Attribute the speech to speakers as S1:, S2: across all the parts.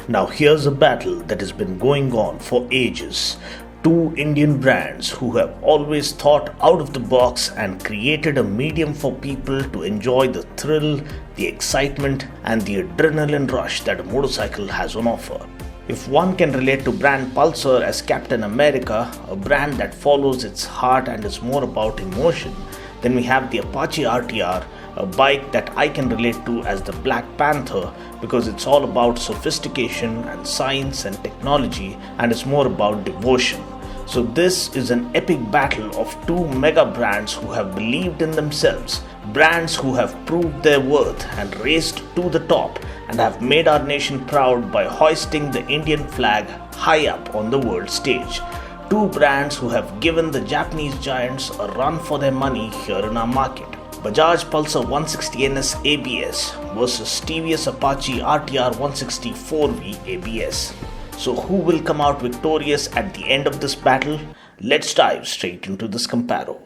S1: Now here's a battle that has been going on for ages. Two Indian brands who have always thought out of the box and created a medium for people to enjoy the thrill, the excitement, and the adrenaline rush that a motorcycle has on offer. If one can relate to brand Pulsar as Captain America, a brand that follows its heart and is more about emotion, then we have the Apache RTR, a bike that I can relate to as the Black Panther because it's all about sophistication and science and technology, and it's more about devotion. So this is an epic battle of two mega brands who have believed in themselves, brands who have proved their worth and raced to the top and have made our nation proud by hoisting the Indian flag high up on the world stage. Two brands who have given the Japanese giants a run for their money here in our market. Bajaj Pulsar 160NS ABS versus TVS Apache RTR 164V ABS. So who will come out victorious at the end of this battle? Let's dive straight into this comparo.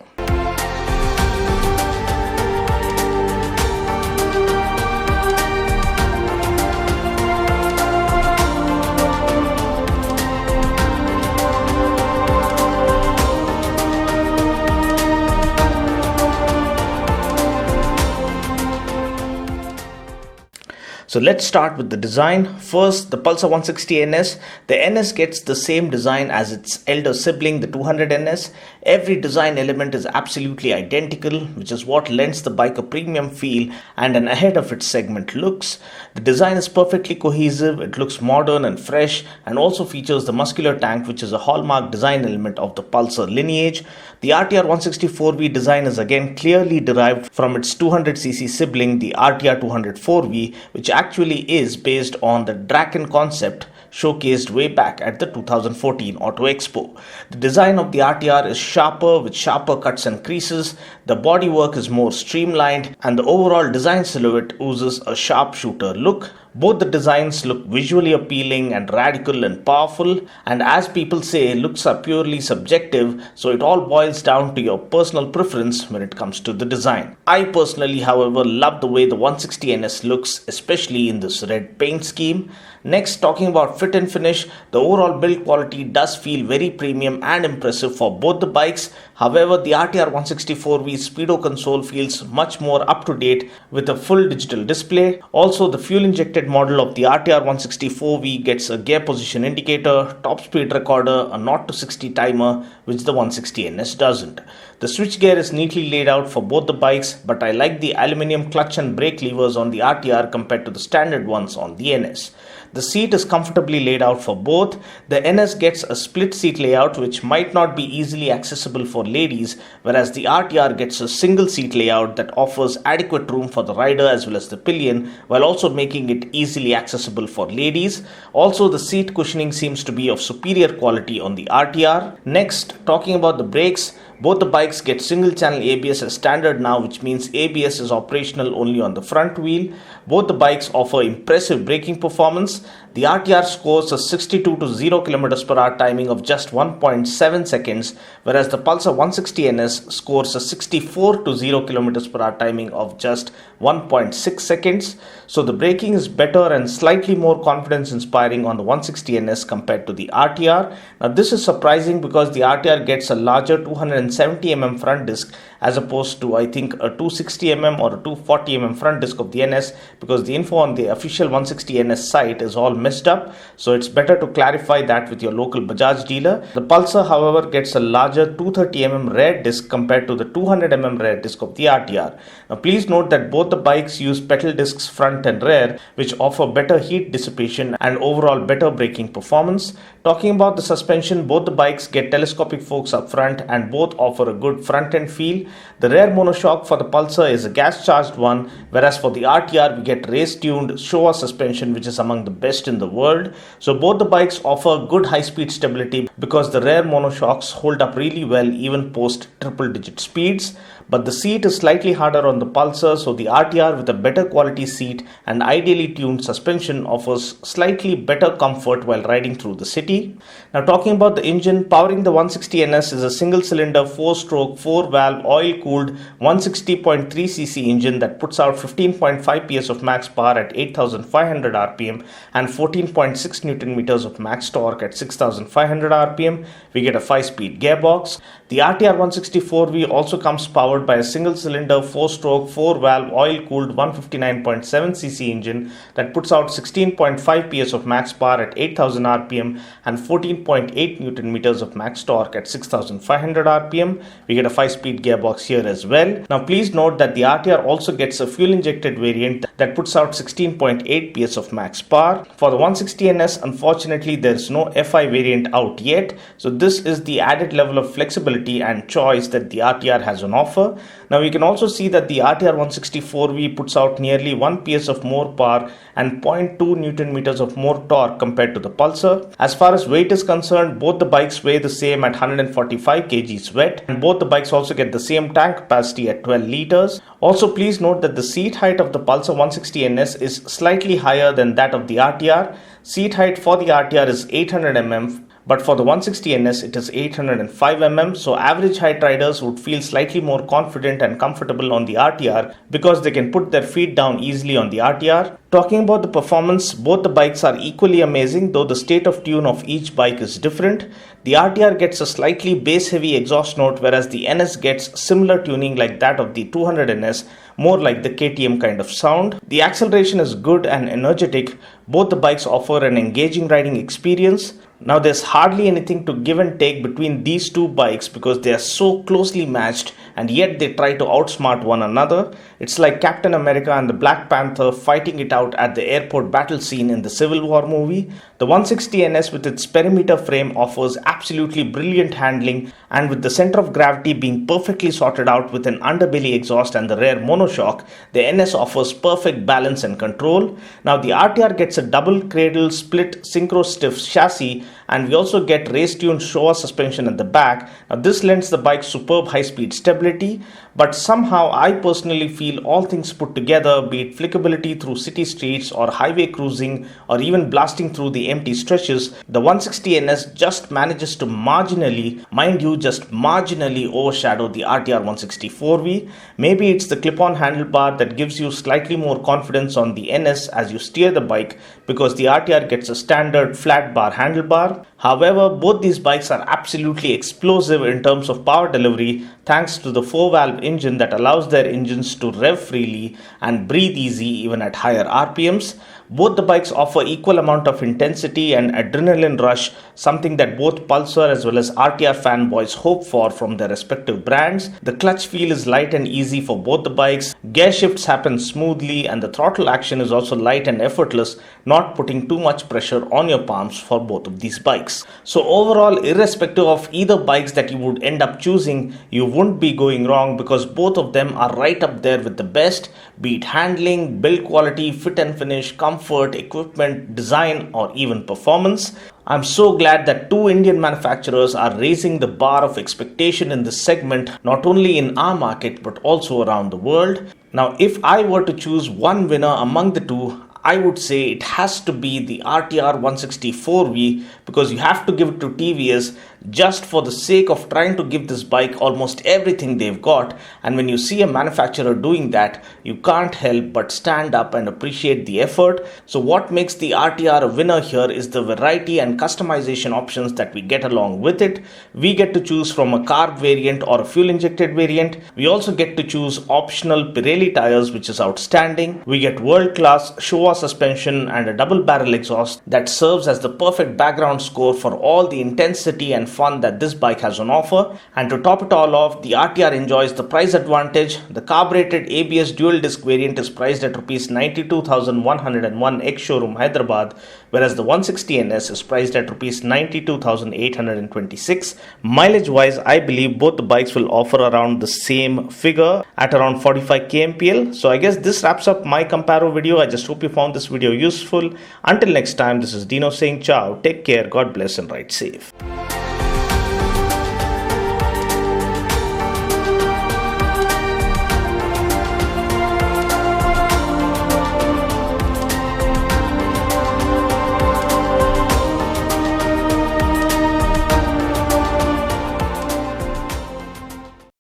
S1: So let's start with the design. First, the Pulsar 160NS. The NS gets the same design as its elder sibling, the 200NS. Every design element is absolutely identical, which is what lends the bike a premium feel and an ahead of its segment looks. The design is perfectly cohesive, it looks modern and fresh, and also features the muscular tank, which is a hallmark design element of the Pulsar lineage. The RTR 164V design is again clearly derived from its 200cc sibling, the RTR 204V, which actually is based on the Draken concept showcased way back at the 2014 Auto Expo. The design of the RTR is sharper with sharper cuts and creases, the bodywork is more streamlined, and the overall design silhouette oozes a sharpshooter look. Both the designs look visually appealing and radical and powerful, and as people say, looks are purely subjective, so it all boils down to your personal preference when it comes to the design. I personally, however, love the way the 160NS looks, especially in this red paint scheme. Next, talking about fit and finish, the overall build quality does feel very premium and impressive for both the bikes. However, the RTR 164V Speedo console feels much more up to date with a full digital display. Also, the fuel injected model of the RTR 164V gets a gear position indicator, top speed recorder, a 0 to 60 timer, which the 160NS doesn't. The switchgear is neatly laid out for both the bikes, but I like the aluminium clutch and brake levers on the RTR compared to the standard ones on the NS. The seat is comfortably laid out for both. The NS gets a split seat layout which might not be easily accessible for ladies, whereas the RTR gets a single seat layout that offers adequate room for the rider as well as the pillion, while also making it easily accessible for ladies. Also, the seat cushioning seems to be of superior quality on the RTR. Next, talking about the brakes, both the bikes get single channel ABS as standard now, which means ABS is operational only on the front wheel. Both the bikes offer impressive braking performance. The RTR scores a 62 to 0 km/h timing of just 1.7 seconds, whereas the Pulsar 160NS scores a 64 to 0 km/h timing of just 1.6 seconds. So the braking is better and slightly more confidence inspiring on the 160NS compared to the RTR. Now this is surprising because the RTR gets a larger 270mm front disc as opposed to I think a 260mm or a 240mm front disc of the NS, because the info on the official 160NS site is all messed up, so it's better to clarify that with your local Bajaj dealer. The Pulsar, however, gets a larger 230mm rear disc compared to the 200mm rear disc of the RTR. Now please note that both the bikes use pedal discs front and rear, which offer better heat dissipation and overall better braking performance. Talking about the suspension, both the bikes get telescopic forks up front and both offer a good front end feel. The rear monoshock for the Pulsar is a gas charged one, whereas for the RTR we get race tuned Showa suspension, which is among the best in the world. So both the bikes offer good high speed stability because the rear monoshocks hold up really well even post triple digit speeds. but the seat is slightly harder on the Pulsar, so the RTR with a better quality seat and ideally tuned suspension offers slightly better comfort while riding through the city. Now talking about the engine, powering the 160NS is a single-cylinder 4-stroke 4-valve oil-cooled 160.3cc engine that puts out 15.5 PS of max power at 8,500 rpm and 14.6 Newton meters of max torque at 6,500 rpm. We get a 5-speed gearbox. The RTR 164V also comes powered by a single-cylinder 4-stroke 4-valve oil-cooled 159.7cc engine that puts out 16.5 PS of max power at 8,000 rpm and 14.8 Newton meters of max torque at 6,500 rpm. We get a 5-speed gearbox here as well. Now please note that the RTR also gets a fuel-injected variant that puts out 16.8 PS of max power. For the 160NS, unfortunately, there is no FI variant out yet, so this is the added level of flexibility and choice that the RTR has on offer. Now you can also see that the RTR 164V puts out nearly 1 PS of more power and 0.2 Newton meters of more torque compared to the Pulsar. As far as weight is concerned, both the bikes weigh the same at 145 kgs wet, and both the bikes also get the same tank capacity at 12 liters. Also please note that the seat height of the Pulsar 160NS is slightly higher than that of the RTR. Seat height for the RTR is 800 mm, but for the 160NS it is 805 mm, so average height riders would feel slightly more confident and comfortable on the RTR because they can put their feet down easily on the RTR. Talking about the performance, both the bikes are equally amazing, though the state of tune of each bike is different. The RTR gets a slightly bass heavy exhaust note, whereas the NS gets similar tuning like that of the 200NS, more like the KTM kind of sound. The acceleration is good and energetic. Both the bikes offer an engaging riding experience. Now there's hardly anything to give and take between these two bikes because they are so closely matched, and yet they try to outsmart one another. It's like Captain America and the Black Panther fighting it out at the airport battle scene in the Civil War movie. The 160NS with its perimeter frame offers absolutely brilliant handling, and with the center of gravity being perfectly sorted out with an underbelly exhaust and the rear monoshock, the NS offers perfect balance and control. Now the RTR gets a double cradle split synchro stiff chassis, and we also get race-tuned Showa suspension at the back. Now this lends the bike superb high-speed stability, but somehow I personally feel all things put together, be it flickability through city streets or highway cruising or even blasting through the empty stretches, the 160NS just manages to marginally, mind you, just marginally overshadow the RTR 164V. Maybe it's the clip-on handlebar that gives you slightly more confidence on the NS as you steer the bike, because the RTR gets a standard flat bar handlebar. However, both these bikes are absolutely explosive in terms of power delivery thanks to the 4-valve engine that allows their engines to rev freely and breathe easy even at higher RPMs. Both the bikes offer equal amount of intensity and adrenaline rush, something that both Pulsar as well as RTR fanboys hope for from their respective brands. The clutch feel is light and easy for both the bikes, gear shifts happen smoothly, and the throttle action is also light and effortless, not putting too much pressure on your palms for both of these bikes. So overall, irrespective of either bikes that you would end up choosing, you wouldn't be going wrong because both of them are right up there with the best, be it handling, build quality, fit and finish, comfort, equipment, design, or even performance. I'm so glad that two Indian manufacturers are raising the bar of expectation in this segment, not only in our market but also around the world. Now, if I were to choose one winner among the two, I would say it has to be the RTR 164V, because you have to give it to TVS just for the sake of trying to give this bike almost everything they've got. And when you see a manufacturer doing that, you can't help but stand up and appreciate the effort. So what makes the RTR a winner here is the variety and customization options that we get along with it. We get to choose from a carb variant or a fuel injected variant. We also get to choose optional Pirelli tires, which is outstanding. We get world-class Showa suspension and a double barrel exhaust that serves as the perfect background score for all the intensity and fun that this bike has on offer. And to top it all off, the RTR enjoys the price advantage. The carbureted ABS dual disc variant is priced at Rs 92,101 ex-showroom Hyderabad, whereas the 160NS is priced at Rs 92,826. Mileage wise, I believe both the bikes will offer around the same figure at around 45 kmpl. So I guess this wraps up my comparo video. I just hope you found this video useful. Until next time, this is Dinos saying ciao, take care, God bless and ride safe.